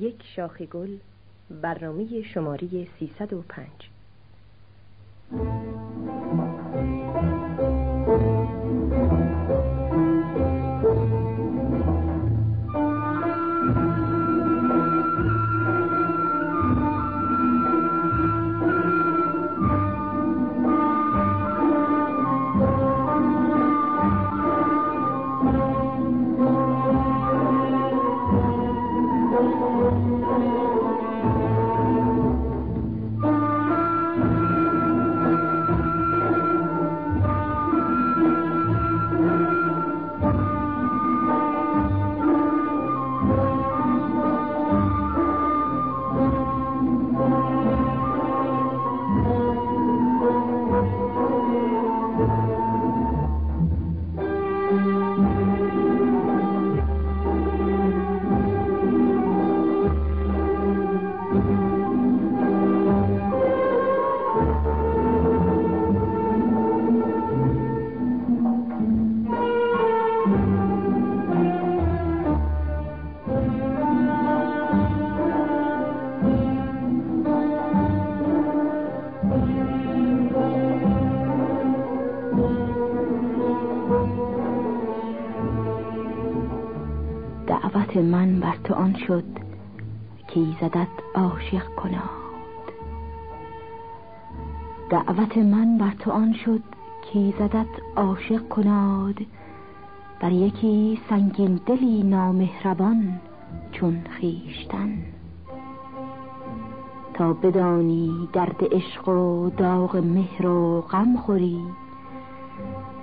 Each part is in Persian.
یک شاخ گل، برنامه شماره 305. دعوت من بر تو آن شد که ایزدت عاشق کناد. دعوت من بر تو آن شد که ایزدت عاشق کناد، بر یکی سنگین دلی نامهربان چون خویشتن. تا بدانی درد عشق و داغ مهر و غم خوری،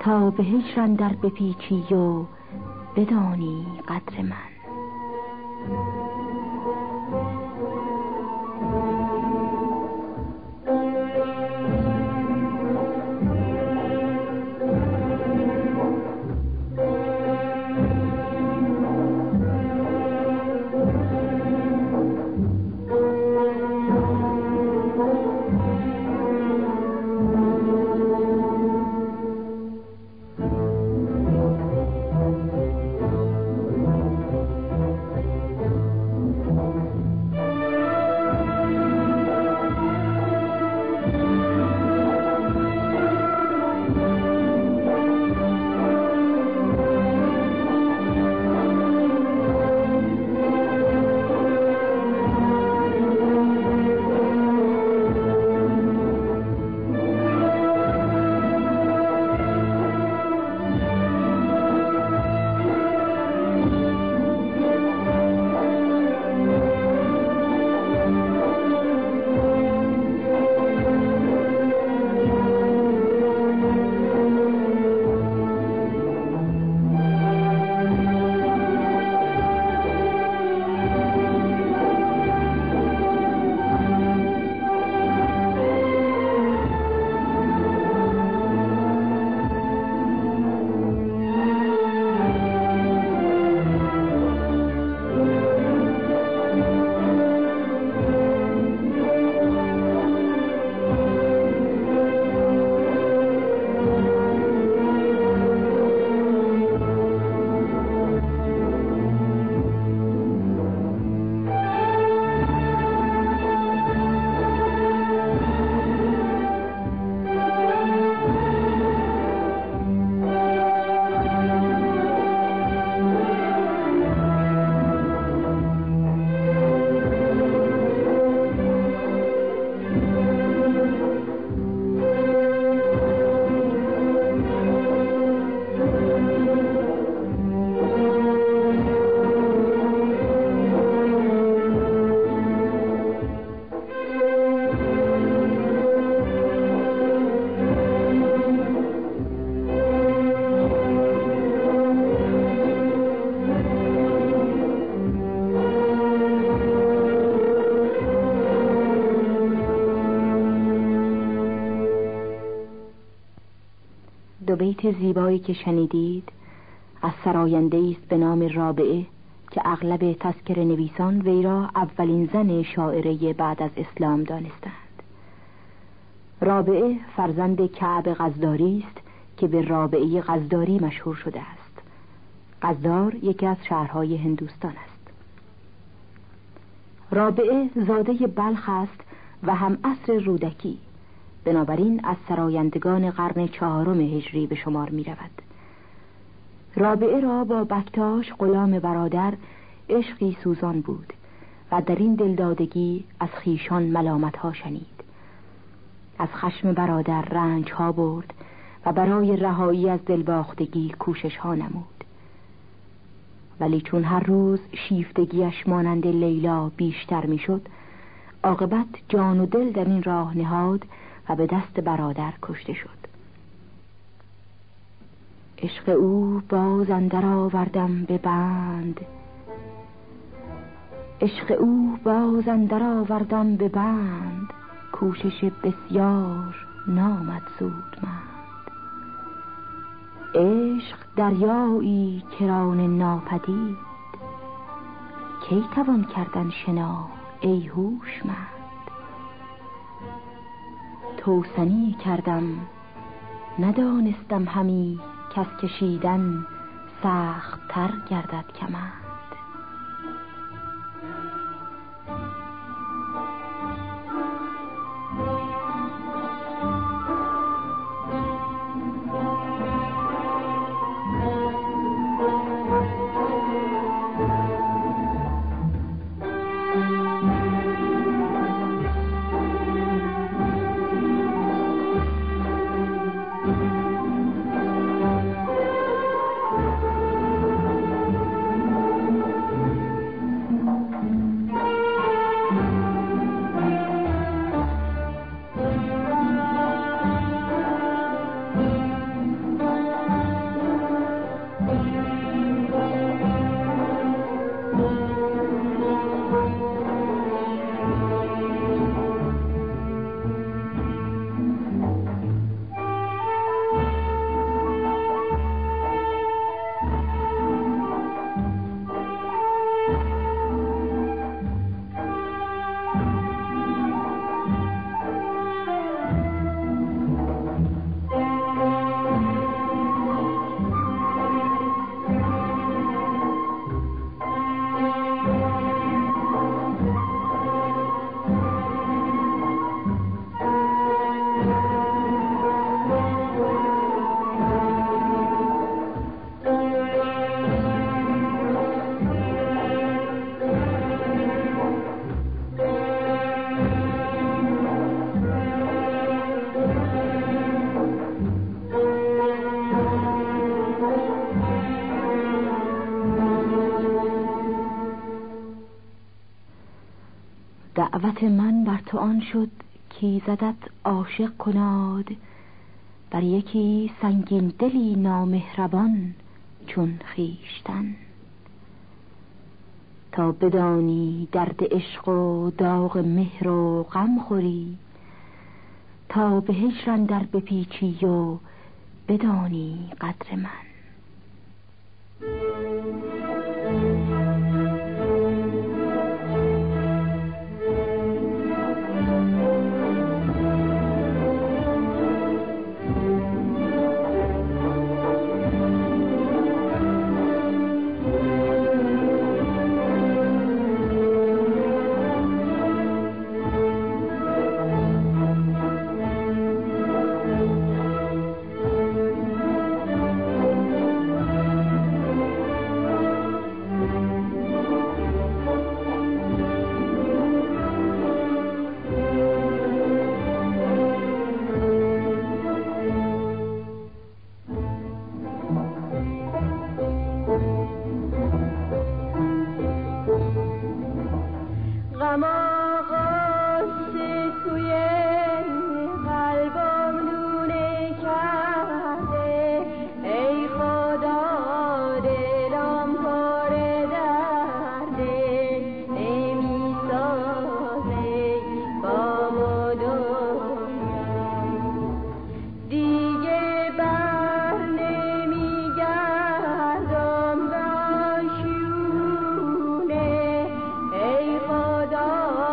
تا به هجر اندر بپیچی و بدانی قدر من. دو بیت زیبایی که شنیدید از سراینده است به نام رابعه که اغلب تذکره نویسان وی را اولین زن شاعره بعد از اسلام دانستند. رابعه فرزند کعب غزداری است که به رابعه غزداری مشهور شده است. غزدار یکی از شهرهای هندوستان است. رابعه زاده بلخ است و هم عصر رودکی، بنابراین از سرایندگان قرن 4 هجری به شمار می رود. رابعه را با بکتاش غلام برادر عشقی سوزان بود و در این دلدادگی از خیشان ملامت ها شنید. از خشم برادر رنج ها برد و برای رهایی از دلباختگی کوشش ها نمود. ولی چون هر روز شیفتگیش مانند لیلا بیشتر می شد، عاقبت جان و دل در این راه نهاد و به دست برادر کشته شد. عشق او باز اندر آوردم به بند، عشق او باز اندر آوردم به بند، کوشش بسیار نامد سودمند. عشق دریایی کران ناپدید، کی توان کردن شنا ای هوشمند. توسنی کردم ندانستم همی، کس کشیدن سخت تر گردد کمند. دعوت من بر تو آن شد کایزدت عاشق کناد، بر یکی سنگین دلی نامهربان چون خویشتن. تا بدانی درد عشق و داغ مهر و غم خوری، تا به هجر اندر بپیچی و بدانی قدر من. خدا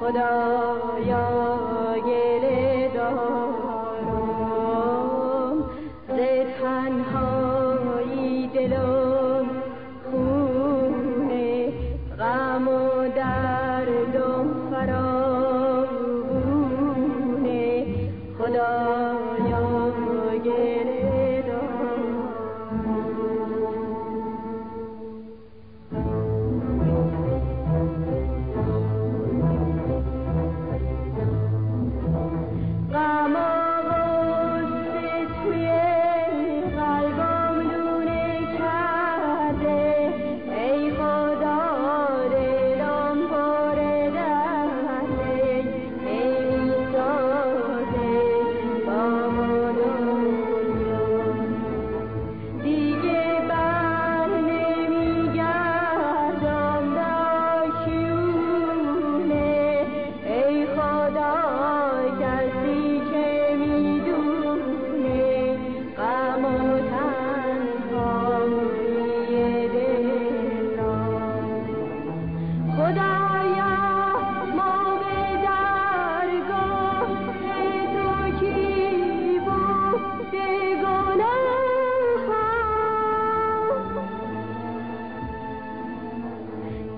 خدایا گله دارم ز تنهایی دلم خونه غم و دردم فراوونه خدایا گله دارم غم و غصه توی قلبم لونه کرده ای خدا دلم پر درده ای سازه با دنیا دیگه بر نمیگردم داشیونه ای خدا کسی که میدونه غم و تنهایی دلم خدایا ما به درگاه تو کی بوده گناهم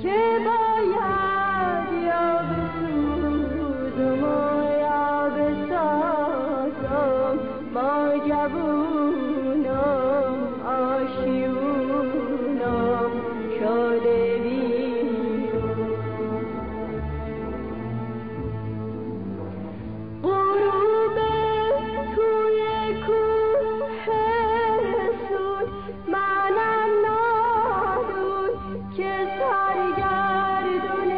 که باید یا بسودم و یا بسازم با جوونم آشیونم شده بیرون غروب توی کوه سود منم نادون که سرگردون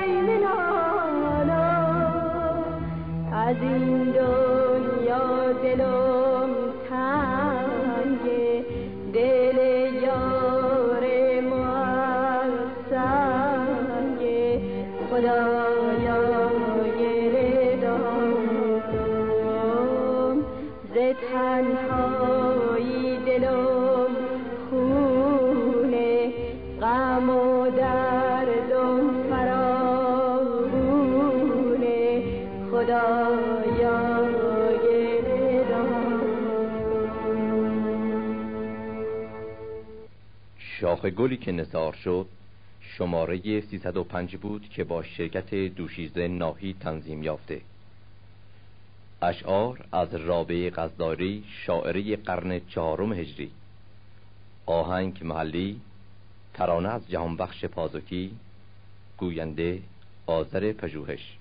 حیمنانم از این دنیا دلم تنگه دل یار معصنگه خدایا گله دارم ز تنهایی دلم خونه غم و دردم فراوونه خدایا گله دارم شاخ گلی که نثار شد شماره 305 بود که با شرکت دوشیزه ناهی تنظیم یافته. اشعار از رابعه غزداری شاعره قرن 4 هجری. آهنگ محلی، ترانه از جهانبخش پازوکی، گوینده آذر پژوهش.